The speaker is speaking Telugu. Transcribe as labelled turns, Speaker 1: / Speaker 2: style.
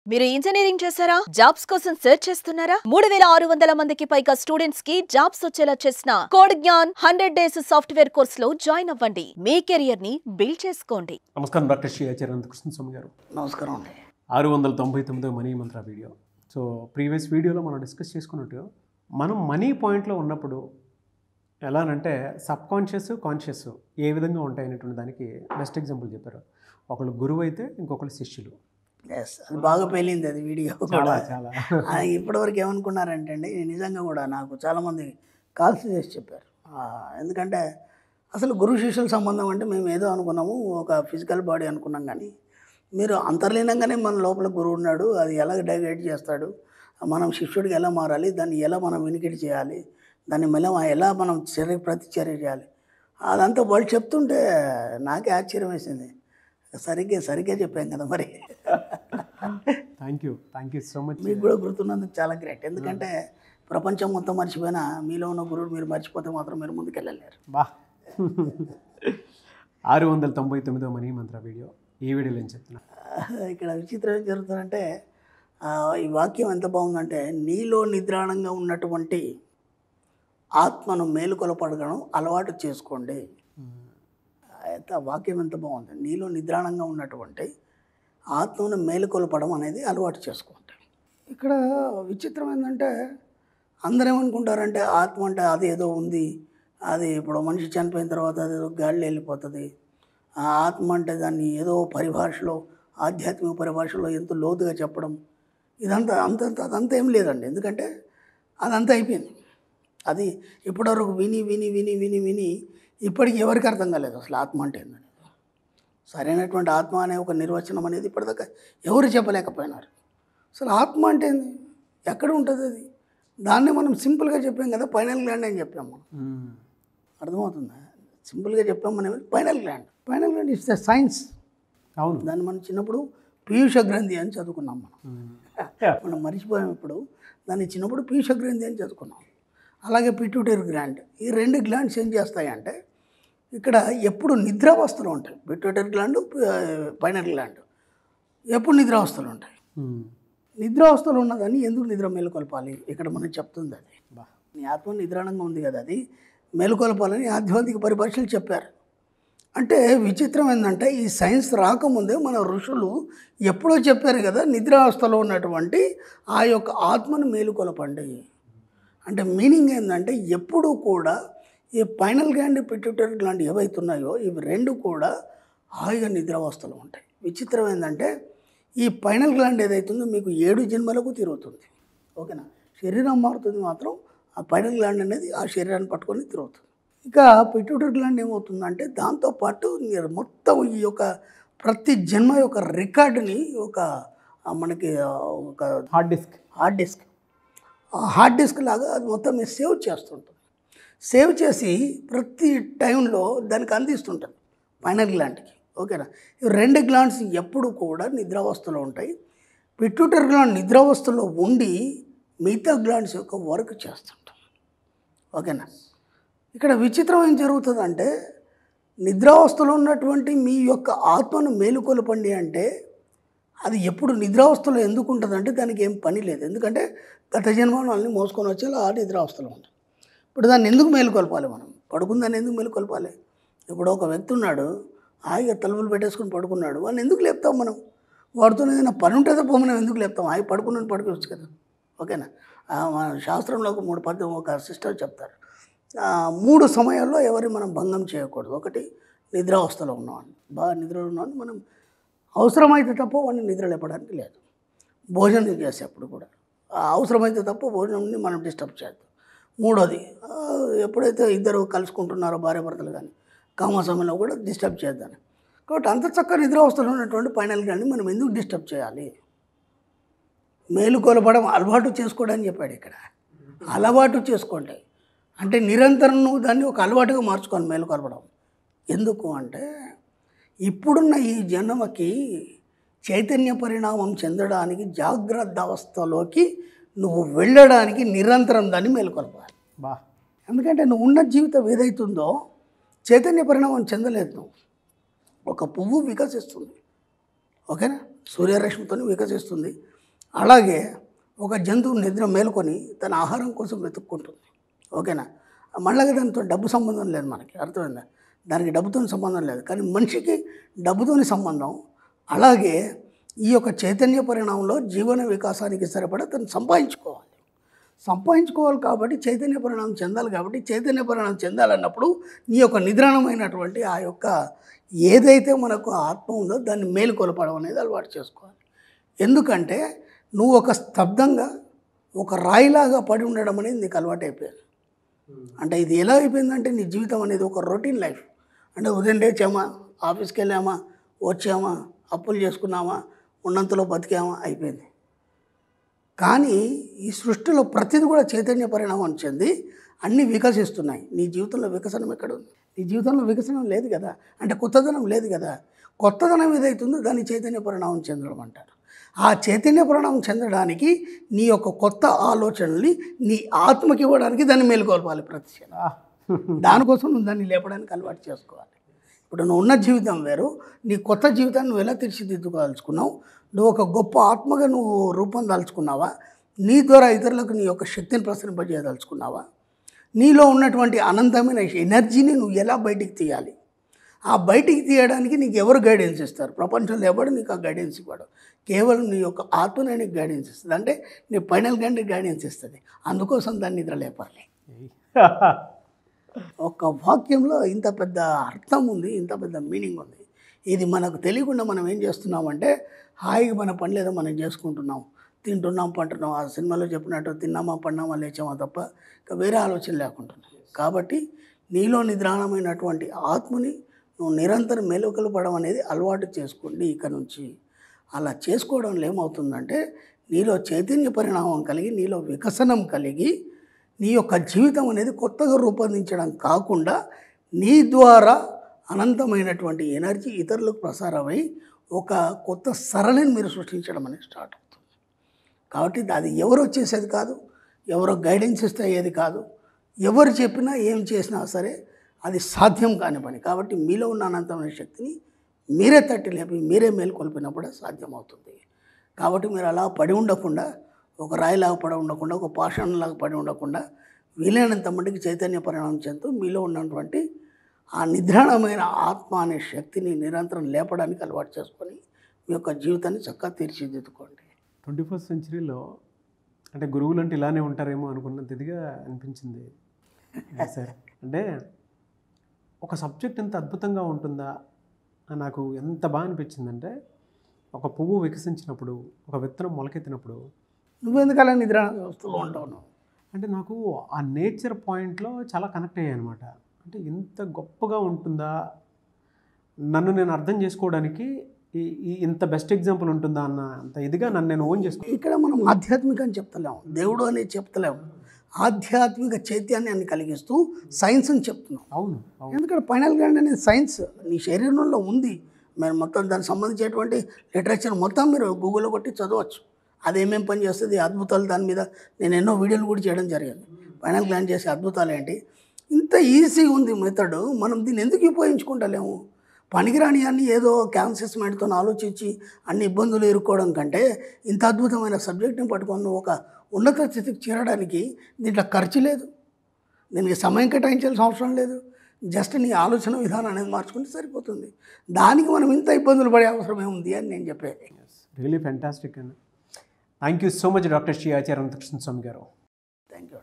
Speaker 1: మీరు ఇంజనీరింగ్ చేశారా? జాబ్స్ కోసం సెర్చ్ చేస్తున్నారా? 3600 మందికి పైగా స్టూడెంట్స్ కి జాబ్స్ వచ్చేలా చేసిన code Gyan 100 days software course లో జాయిన్ అవ్వండి. మీ కెరియర్ ని బిల్డ్ చేసుకోండి.
Speaker 2: నమస్కారం డాక్టర్ శ్రీ ఆచార్య కృష్ణస్వామి గారు.
Speaker 3: నమస్కారం అండి.
Speaker 2: 699 మనీ మంత్ర వీడియో. సో ప్రీవియస్ వీడియోలో మనం డిస్కస్ చేసుకున్నట్టు మనం మనీ పాయింట్లో ఉన్నప్పుడు ఎలానంటే సబ్ కాన్షియస్ కాన్షియస్ ఏ విధంగా ఉంటాయనేటువంటి దానికి బెస్ట్ ఎగ్జాంపుల్ చెప్పారు. ఒకళ్ళు గురువు అయితే ఇంకొకళ్ళు శిష్యులు.
Speaker 3: ఎస్, అది బాగా పేలింది అది వీడియో
Speaker 2: చాలా
Speaker 3: కూడా.
Speaker 2: చాలా
Speaker 3: ఇప్పటివరకు ఏమనుకున్నారంటే అండి, నిజంగా కూడా నాకు చాలామంది కాల్స్ చేసి చెప్పారు. ఎందుకంటే అసలు గురు శిష్యుల సంబంధం అంటే మేము ఏదో అనుకున్నాము, ఒక ఫిజికల్ బాడీ అనుకున్నాం. కానీ మీరు అంతర్లీనంగానే మన లోపల గురువు ఉన్నాడు, అది ఎలా డైవేట్ చేస్తాడు, మనం శిష్యుడికి ఎలా మారాలి, దాన్ని ఎలా మనం వినికిడి చేయాలి, దాన్ని ఎలా మనం ప్రతిచర్య చేయాలి, అదంతా వాళ్ళు చెప్తుంటే నాకే ఆశ్చర్యం వేసింది. సరిగ్గా చెప్పాం కదా మరి.
Speaker 2: Thank you so much.
Speaker 3: మీకు కూడా గుర్తున్నందుకు చాలా గ్రేట్. ఎందుకంటే ప్రపంచం మొత్తం మర్చిపోయినా మీలో ఉన్న గురువుడు మీరు మర్చిపోతే మాత్రం మీరు ముందుకెళ్ళలేరు.
Speaker 2: బా 699 మనీ మంత్ర వీడియో. ఈ వీడియోలో ఏం చెప్తున్నా,
Speaker 3: ఇక్కడ విచిత్రం ఏం జరుగుతుందంటే, ఈ వాక్యం ఎంత బాగుందంటే, నీలో నిద్రాణంగా ఉన్నటువంటి ఆత్మను మేలుకొలపడగడం అలవాటు చేసుకోండి. అయితే ఆ వాక్యం ఎంత బాగుంది. నీలో నిద్రాణంగా ఉన్నటువంటి ఆత్మను మేలుకొలపడం అనేది అలవాటు చేసుకోండి. ఇక్కడ విచిత్రం ఏంటంటే, అందరూ ఏమనుకుంటారంటే ఆత్మ అంటే అది ఏదో ఉంది, అది ఇప్పుడు మనిషి చనిపోయిన తర్వాత అది ఏదో గాలిలో వెళ్ళిపోతుంది. ఆ ఆత్మ అంటే దాన్ని ఏదో పరిభాషలో, ఆధ్యాత్మిక పరిభాషలో ఎంతో లోతుగా చెప్పడం, అదంతా ఏం లేదండి. ఎందుకంటే అదంతా అయిపోయింది. అది ఇప్పటివరకు విని ఇప్పటికి ఎవరికి అర్థం కాలేదు అసలు ఆత్మ అంటే ఏంటనేది. సరైనటువంటి ఆత్మ అనే ఒక నిర్వచనం అనేది ఇప్పటిదాకా ఎవరు చెప్పలేకపోయినారు. అసలు ఆత్మ అంటే ఏంది, ఎక్కడ ఉంటుంది అది, దాన్ని మనం సింపుల్గా చెప్పాం కదా, పైనల్ గ్లాండ్ అని చెప్పాం మనం. అర్థమవుతుందా? సింపుల్గా చెప్పాం మనం, final gland it's the science.
Speaker 2: అవును,
Speaker 3: దాన్ని మనం చిన్నప్పుడు పీయూష గ్రంథి అని చదువుకున్నాం మనం మర్చిపోయాం. ఇప్పుడు దాన్ని చిన్నప్పుడు పీయూష గ్రంథి అని చదువుకున్నాం. అలాగే పిట్యూటరీ గ్లాండ్, ఈ రెండు గ్లాండ్స్ ఏం చేస్తాయంటే, ఇక్కడ ఎప్పుడు నిద్రావస్థలు ఉంటాయి. పిట్యూటరీ గ్లాండ్, పైనల్ గ్లాండ్ ఎప్పుడు నిద్రావస్థలు ఉంటాయి. నిద్రావస్థలు ఉన్నదాన్ని ఎందుకు నిద్ర మేలుకొల్పాలి ఇక్కడ మనం చెప్తుంది. అది నీ ఆత్మ నిద్రాణంగా ఉంది కదా, అది మేలుకొల్పాలని ఆధ్యాత్మిక పరిభాషలు చెప్పారు. అంటే విచిత్రం ఏంటంటే, ఈ సైన్స్ రాకముందే మన ఋషులు ఎప్పుడో చెప్పారు కదా, నిద్రావస్థలో ఉన్నటువంటి ఆ యొక్క ఆత్మను మేలుకొలపండి. అంటే మీనింగ్ ఏంటంటే, ఎప్పుడూ కూడా ఈ పైనల్ గ్లాండ్, పిట్యూటరీ గ్లాండ్ ఏవైతున్నాయో ఇవి రెండు కూడా హాయిగా నిద్రావస్థలో ఉంటాయి. విచిత్రం ఏంటంటే, ఈ పైనల్ గ్లాండ్ ఏదైతుందో మీకు 7 జన్మలకు తిరుగుతుంది. ఓకేనా? శరీరం మారుతుంది, మాత్రం ఆ పైనల్ గ్లాండ్ అనేది ఆ శరీరాన్ని పట్టుకొని తిరుగుతుంది. ఇక పిట్యూటరీ గ్లాండ్ ఏమవుతుందంటే, దాంతోపాటు మొత్తం ఈ యొక్క ప్రతి జన్మ యొక్క రికార్డుని మనకి ఒక హార్డ్ డిస్క్ లాగా అది మొత్తం సేవ్ చేస్తుంటుంది. సేవ్ చేసి ప్రతి టైంలో దానికి అందిస్తుంటుంది పైనల్ గ్లాండ్కి. ఓకేనా? ఈ రెండు గ్లాండ్స్ ఎప్పుడు కూడా నిద్రావస్థలో ఉంటాయి. పిట్యూటరీ గ్లాండ్ నిద్రావస్థలో ఉండి మిగతా గ్లాండ్స్ యొక్క వర్క్ చేస్తుంటాం. ఓకేనా? ఇక్కడ విచిత్రం ఏం జరుగుతుందంటే, నిద్రావస్థలో ఉన్నటువంటి మీ యొక్క ఆత్మను మేలుకొలపండి అంటే, అది ఎప్పుడు నిద్రావస్థలో ఎందుకు ఉంటుందంటే దానికి ఏం పని లేదు. ఎందుకంటే గత జన్మను అన్నీ మోసుకొని వచ్చేలా ఆ నిద్రావస్థలో ఉంటుంది. ఇప్పుడు దాన్ని ఎందుకు మేలుకొల్పాలి, మనం పడుకుందాన్ని ఎందుకు మేలుకొల్పాలి? ఇప్పుడు ఒక వ్యక్తి ఉన్నాడు, హాయిగా తలుపులు పెట్టేసుకుని పడుకున్నాడు, వాడిని ఎందుకు లేపుతాం మనం? వాడితో ఏదైనా పని ఉంటే తప్ప మనం ఎందుకు లేపుతాం? హాయి పడుకున్నాను పడుకోవచ్చు కదా. ఓకేనా? మన శాస్త్రంలో ఒక సిస్టర్ చెప్తారు, 3 సమయాల్లో ఎవరి మనం భంగం చేయకూడదు. ఒకటి, నిద్రావస్థలో ఉన్నవాడిని, బాగా నిద్రలో ఉన్నవాడిని మనం అవసరమైతే తప్ప వాడిని నిద్ర లేపడానికి లేదు. భోజనం చేసేప్పుడు కూడా అవసరమైతే తప్ప భోజనంని మనం డిస్టర్బ్ చేద్దాం. 3వది, ఎప్పుడైతే ఇద్దరు కలుసుకుంటున్నారో భార్యాభర్తలు కానీ కామ సమయంలో కూడా డిస్టర్బ్ చేద్దాం. కాబట్టి అంత చక్కగా నిద్రావస్థలో ఉన్నటువంటి పైనల్ గ్లాండ్ని మనం ఎందుకు డిస్టర్బ్ చేయాలి? మేలుకొలపడం అలవాటు చేసుకోవడానికి చెప్పాడు ఇక్కడ. అలవాటు చేసుకోండి అంటే నిరంతరం నువ్వు దాన్ని ఒక అలవాటుగా మార్చుకోవాలి మేలుకొలపడం. ఎందుకు అంటే, ఇప్పుడున్న ఈ జన్మకి చైతన్య పరిణామం చెందడానికి, జాగ్రత్త అవస్థలోకి నువ్వు వెళ్ళడానికి నిరంతరం దాన్ని మేలుకొలపాలి. ఎందుకంటే నువ్వు ఉన్న జీవితం ఏదైతుందో చైతన్య పరిణామం చెందలేదు. నువ్వు ఒక పువ్వు వికసిస్తుంది, ఓకేనా, సూర్యరశ్మితో వికసిస్తుంది. అలాగే ఒక జంతువు నిద్ర మేలుకొని తన ఆహారం కోసం వెతుక్కుంటుంది. ఓకేనా? మళ్ళీ దానితో డబ్బు సంబంధం లేదు, మనకి అర్థమైందా? దానికి డబ్బుతో సంబంధం లేదు. కానీ మనిషికి డబ్బుతోని సంబంధం. అలాగే ఈ యొక్క చైతన్య పరిణామంలో జీవన వికాసానికి సరిపడా తను సంపాదించుకోవాలి కాబట్టి చైతన్య పరిణామం చెందాలి. కాబట్టి చైతన్య పరిణామం చెందాలన్నప్పుడు నీ యొక్క నిద్రాణమైనటువంటి ఆ యొక్క ఏదైతే మనకు ఆత్మ ఉందో దాన్ని మేలుకొలపడం అనేది అలవాటు చేసుకోవాలి. ఎందుకంటే నువ్వు ఒక స్తబ్దంగా ఒక రాయిలాగా పడి ఉండడం అనేది నీకు అలవాటు అయిపోయింది. అంటే ఇది ఎలా అయిపోయిందంటే నీ జీవితం అనేది ఒక రొటీన్ లైఫ్. అంటే ఉదయం లేచామా, ఆఫీస్కి వెళ్ళామా, వచ్చామా, అప్పులు చేసుకున్నామా, ఉన్నంతలో బతికామా, అయిపోయింది. కానీ ఈ సృష్టిలో ప్రతిదీ కూడా చైతన్య పరిణామం చెంది అన్నీ వికసిస్తున్నాయి. నీ జీవితంలో వికసనం ఎక్కడ ఉంది? నీ జీవితంలో వికసనం లేదు కదా, అంటే కొత్తదనం లేదు కదా. కొత్తదనం ఏదైతుందో దాన్ని చైతన్య పరిణామం చెందడం అంటారు. ఆ చైతన్య పరిణామం చెందడానికి నీ యొక్క కొత్త ఆలోచనల్ని నీ ఆత్మకి ఇవ్వడానికి దాన్ని మేలుకొల్పాలి ప్రతి క్షణం. దానికోసం నువ్వు దాన్ని లేపడానికి అలవాటు చేసుకోవాలి. ఇప్పుడు నువ్వు ఉన్న జీవితం వేరు, నీ కొత్త జీవితాన్ని నువ్వు ఎలా తీర్చిదిద్దుకోదలుచుకున్నావు, నువ్వు ఒక గొప్ప ఆత్మగా నువ్వు రూపం దాల్చుకున్నావా, నీ ద్వారా ఇతరులకు నీ యొక్క శక్తిని ప్రసరింపజేయదలుచుకున్నావా, నీలో ఉన్నటువంటి అనంతమైన ఎనర్జీని నువ్వు ఎలా బయటికి తీయాలి, ఆ బయటికి తీయడానికి నీకు ఎవరు గైడెన్స్ ఇస్తారు? ప్రపంచంలో ఎవడు నీకు ఆ గైడెన్స్ ఇవ్వడు. కేవలం నీ యొక్క ఆత్మనే నీకు గైడెన్స్ ఇస్తుంది. అంటే నీ ఫైనల్ గైడెన్స్ ఇస్తుంది. అందుకోసం దాన్ని నిద్ర లేపాలి. ఒక వాక్యంలో ఇంత పెద్ద అర్థం ఉంది, ఇంత పెద్ద మీనింగ్ ఉంది. ఇది మనకు తెలియకుండా మనం ఏం చేస్తున్నామంటే హాయిగా మన పని లేదో మనం చేసుకుంటున్నాం, తింటున్నాం, పంటున్నాం. ఆ సినిమాలో చెప్పినట్టు తిన్నామా, పన్నామా, లేచామా తప్ప ఇంకా వేరే ఆలోచన లేకుంటున్నాం. కాబట్టి నీలో నిద్రాణమైనటువంటి ఆత్మని నువ్వు నిరంతరం మేలుకొలపడం అనేది అలవాటు చేసుకోండి ఇక నుంచి. అలా చేసుకోవడంలో ఏమవుతుందంటే నీలో చైతన్య పరిణామం కలిగి, నీలో వికసనం కలిగి, నీ యొక్క జీవితం అనేది కొత్తగా రూపొందించడం కాకుండా నీ ద్వారా అనంతమైనటువంటి ఎనర్జీ ఇతరులకు ప్రసారమై ఒక కొత్త సరళిని మీరు సృష్టించడం అనేది స్టార్ట్ అవుతుంది. కాబట్టి అది ఎవరు వచ్చేసేది కాదు, ఎవరో గైడెన్స్ ఇస్తే అయ్యేది కాదు, ఎవరు చెప్పినా ఏం చేసినా సరే అది సాధ్యం కాని పని. కాబట్టి మీలో ఉన్న అనంతమైన శక్తిని మీరే తట్టి లేపి మీరే మేలుకొల్పినప్పుడే సాధ్యమవుతుంది. కాబట్టి మీరు అలా పడి ఉండకుండా, ఒక రాయిలాగా పడి ఉండకుండా, ఒక పాషాణంలాగా పడి ఉండకుండా వీలైనంత మటుకు చైతన్య పరిణామం చెందుతూ మీలో ఉన్నటువంటి ఆ నిద్రాణమైన ఆత్మ అనే శక్తిని నిరంతరం లేపడానికి అలవాటు చేసుకొని మీ యొక్క జీవితాన్ని చక్కగా తీర్చిదిద్దుకోండి.
Speaker 2: 21st సెంచరీలో అంటే గురువులు అంటే ఇలానే ఉంటారేమో అనుకున్నంత ఇదిగా అనిపించింది సార్. అంటే ఒక సబ్జెక్ట్ ఎంత అద్భుతంగా ఉంటుందా అని నాకు ఎంత బాగా అనిపించిందంటే, ఒక పువ్వు వికసించినప్పుడు, ఒక విత్తనం మొలకెత్తినప్పుడు
Speaker 3: నువ్వెందుకు అలా నిద్ర వ్యవస్థలో ఉంటావు?
Speaker 2: అంటే నాకు ఆ నేచర్ పాయింట్లో చాలా కనెక్ట్ అయ్యాయి అనమాట. అంటే ఇంత గొప్పగా ఉంటుందా, నన్ను నేను అర్థం చేసుకోవడానికి ఇంత బెస్ట్ ఎగ్జాంపుల్ ఉంటుందా అన్న అంత ఇదిగా నన్ను నేను ఓన్ చేసుకున్నాను.
Speaker 3: ఇక్కడ మనం ఆధ్యాత్మిక అని చెప్తలేము, దేవుడు అనేది చెప్తలేము, ఆధ్యాత్మిక చైతన్యాన్ని కలిగిస్తూ సైన్స్ అని చెప్తున్నాం.
Speaker 2: అవును,
Speaker 3: ఎందుకంటే ఫైనల్ గా అనేది సైన్స్ నీ శరీరంలో ఉంది. మీరు మొత్తం దానికి సంబంధించేటువంటి లిటరేచర్ మొత్తం మీరు గూగుల్లో కొట్టి చదవచ్చు. అదేమేం పని చేస్తుంది, అద్భుతాలు దాని మీద నేను ఎన్నో వీడియోలు కూడా చేయడం జరిగింది. ఫైనల్ గ్లాండ్ చేసే అద్భుతాలు ఏంటి, ఇంత ఈజీ ఉంది మెథడ్, మనం దీన్ని ఎందుకు ఉపయోగించుకుంటలేము? పనికిరాని అన్నీ ఏదో క్యాన్సర్స్ మైండ్తో ఆలోచించి అన్ని ఇబ్బందులు ఎదుర్కోవడం కంటే ఇంత అద్భుతమైన సబ్జెక్ట్ని పట్టుకొని ఒక ఉన్నత స్థితికి చేరడానికి దీంట్లో ఖర్చు లేదు, దీనికి సమయం కేటాయించాల్సిన అవసరం లేదు. జస్ట్ నీ ఆలోచన విధానం అనేది మార్చుకుంటే సరిపోతుంది. దానికి మనం ఇంత ఇబ్బందులు పడే అవసరం ఏముంది అని నేను చెప్పేది.
Speaker 2: రియలీ ఫ్యాంటాస్టిక్ అండి. Thank you so much doctor Shri Acharya Anantakrishna Swami గారు.
Speaker 3: Thank you.